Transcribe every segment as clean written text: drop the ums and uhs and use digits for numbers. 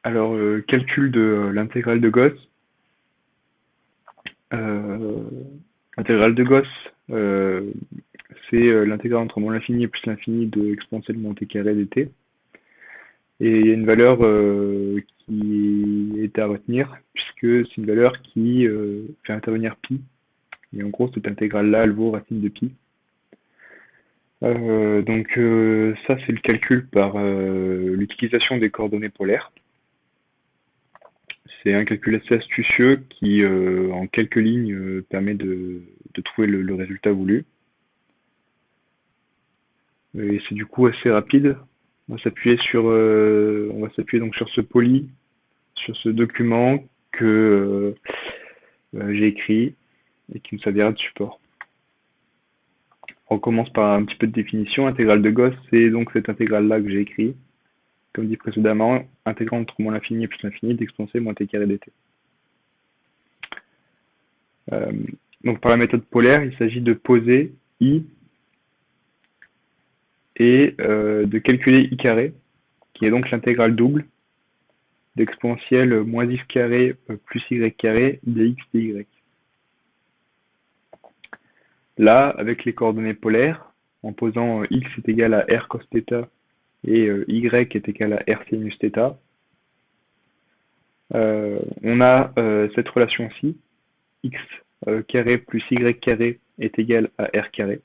Alors, calcul de l'intégrale de Gauss. Euh, L'intégrale de Gauss, c'est l'intégrale entre moins l'infini plus l'infini de exponentielle moins t carré dt. Et il y a une valeur qui est à retenir, puisque c'est une valeur qui fait intervenir pi. Et en gros, cette intégrale-là, elle vaut racine de pi. Ça, c'est le calcul par l'utilisation des coordonnées polaires. C'est un calcul assez astucieux qui, en quelques lignes, permet de trouver le résultat voulu. Et c'est du coup assez rapide. On va s'appuyer donc sur ce poly, sur ce document que j'ai écrit et qui nous servira de support. On commence par un petit peu de définition. Intégrale de Gauss, c'est donc cette intégrale-là que j'ai écrit. Comme dit précédemment, intégrale entre moins l'infini et plus l'infini d'exponentielle moins t carré dt. Euh, donc par la méthode polaire, il s'agit de poser i et de calculer i carré, qui est donc l'intégrale double d'exponentielle moins x carré plus y carré dx dy. Là, avec les coordonnées polaires, en posant x est égal à r cos θ et y est égal à r sinus θ, on a cette relation-ci, x carré plus y carré est égal à r carré.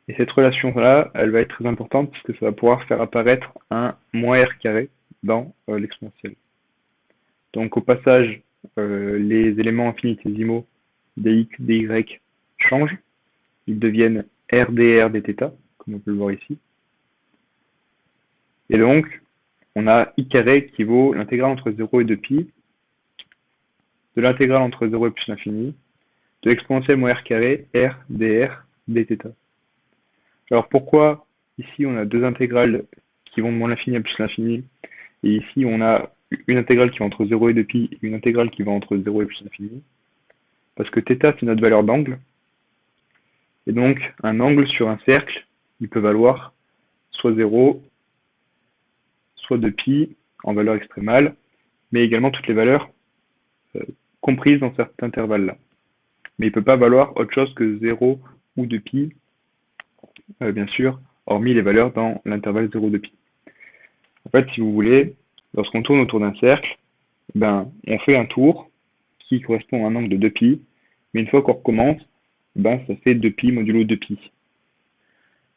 Et cette relation-là, elle va être très importante parce que ça va pouvoir faire apparaître un moins r carré dans l'exponentielle. Donc au passage, les éléments infinitésimaux dx, dy changent. Ils deviennent r dr dθ, comme on peut le voir ici. Et donc, on a i carré qui vaut l'intégrale entre 0 et 2pi, de l'intégrale entre 0 et plus l'infini, de l'exponentielle moins r carré, r dr dθ. Alors pourquoi ici on a deux intégrales qui vont de moins l'infini à plus l'infini, et ici on a une intégrale qui va entre 0 et 2pi et une intégrale qui va entre 0 et plus l'infini? Parce que θ c'est notre valeur d'angle, et donc un angle sur un cercle, il peut valoir soit 0, soit 2pi en valeur extrémale, mais également toutes les valeurs comprises dans cet intervalle-là. Mais il ne peut pas valoir autre chose que 0 ou 2pi, bien sûr, hormis les valeurs dans l'intervalle 0,2pi. En fait, si vous voulez, lorsqu'on tourne autour d'un cercle, on fait un tour qui correspond à un angle de 2pi, mais une fois qu'on recommence, ça fait 2pi modulo 2pi.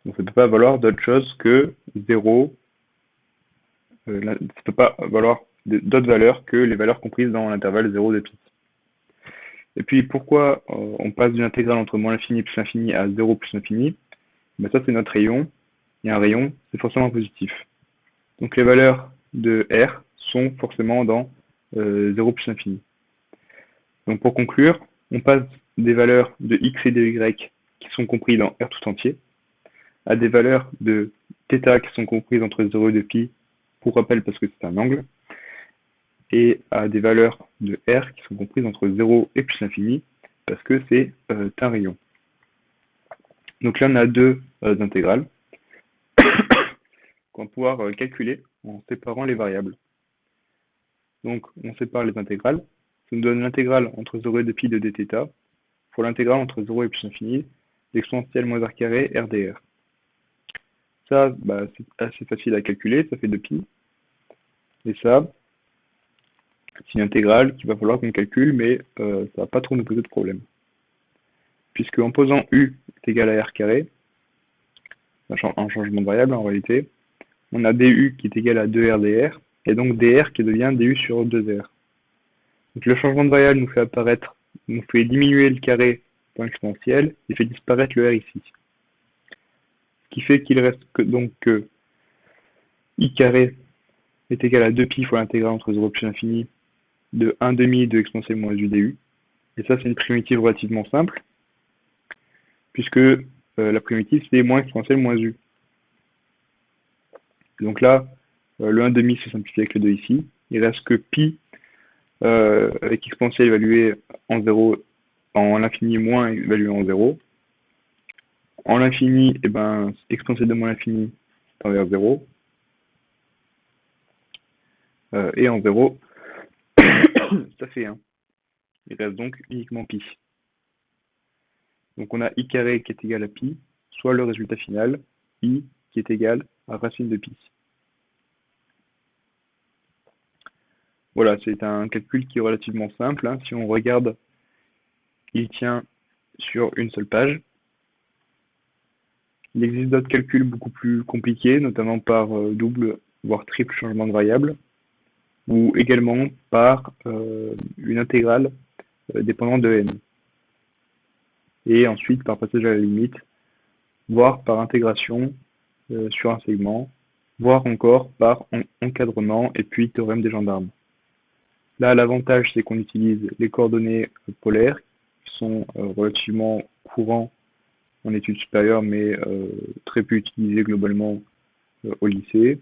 Donc ça ne peut pas valoir d'autre chose que 0, ça ne peut pas valoir d'autres valeurs que les valeurs comprises dans l'intervalle 0,2pi. Et puis pourquoi on passe d'une intégrale entre moins l'infini et plus l'infini à 0 plus l'infini? Ça c'est notre rayon, et un rayon c'est forcément positif. Donc les valeurs de R sont forcément dans 0 plus l'infini. Donc pour conclure, on passe des valeurs de x et de y qui sont comprises dans R tout entier, à des valeurs de θ qui sont comprises entre 0 et 2pi, pour rappel parce que c'est un angle, et à des valeurs de R qui sont comprises entre 0 et plus l'infini, parce que c'est un rayon. Donc là on a deux intégrales qu'on va pouvoir calculer en séparant les variables. Donc on sépare les intégrales, ça nous donne l'intégrale entre 0 et 2pi de dθ, pour l'intégrale entre 0 et plus l'infini, l'exponentielle moins r carré r dr. Ça, c'est assez facile à calculer, ça fait 2pi. Et ça, c'est une intégrale qu'il va falloir qu'on calcule, mais ça ne va pas trop nous poser de problème. Puisque en posant u est égal à r carré, un changement de variable en réalité, on a du qui est égal à 2r dr, et donc dr qui devient du sur 2r. Donc le changement de variable nous fait diminuer le carré dans l'exponentielle et fait disparaître le r ici. Ce qui fait qu'il reste que i carré est égal à 2pi fois l'intégrale entre 0 plus l'infini de 1 demi de exponentielle moins u du. Et ça, c'est une primitive relativement simple, puisque la primitive, c'est moins exponentielle moins u. Donc là, le 1 demi se simplifie avec le 2 ici. Il reste que pi avec exponentielle évaluée en 0, en l'infini moins évaluée en 0. En l'infini, exponentielle de moins l'infini tend vers 0. et en 0, ça fait 1. Il reste donc uniquement pi. Donc on a i carré qui est égal à pi, soit le résultat final, i qui est égal à racine de pi. Voilà, c'est un calcul qui est relativement simple, hein. Si on regarde, il tient sur une seule page. Il existe d'autres calculs beaucoup plus compliqués, notamment par double, voire triple changement de variable, ou également par une intégrale dépendant de n. Et ensuite par passage à la limite, voire par intégration sur un segment, voire encore par encadrement et puis théorème des gendarmes. Là, l'avantage, c'est qu'on utilise les coordonnées polaires, qui sont relativement courants en études supérieures, mais très peu utilisés globalement au lycée.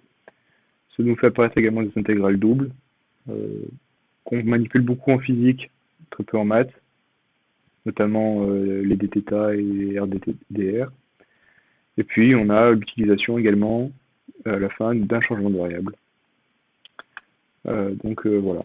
Ça nous fait apparaître également des intégrales doubles, qu'on manipule beaucoup en physique, très peu en maths, notamment les dθ et les rdr. Et puis on a l'utilisation également à la fin d'un changement de variable. Donc voilà.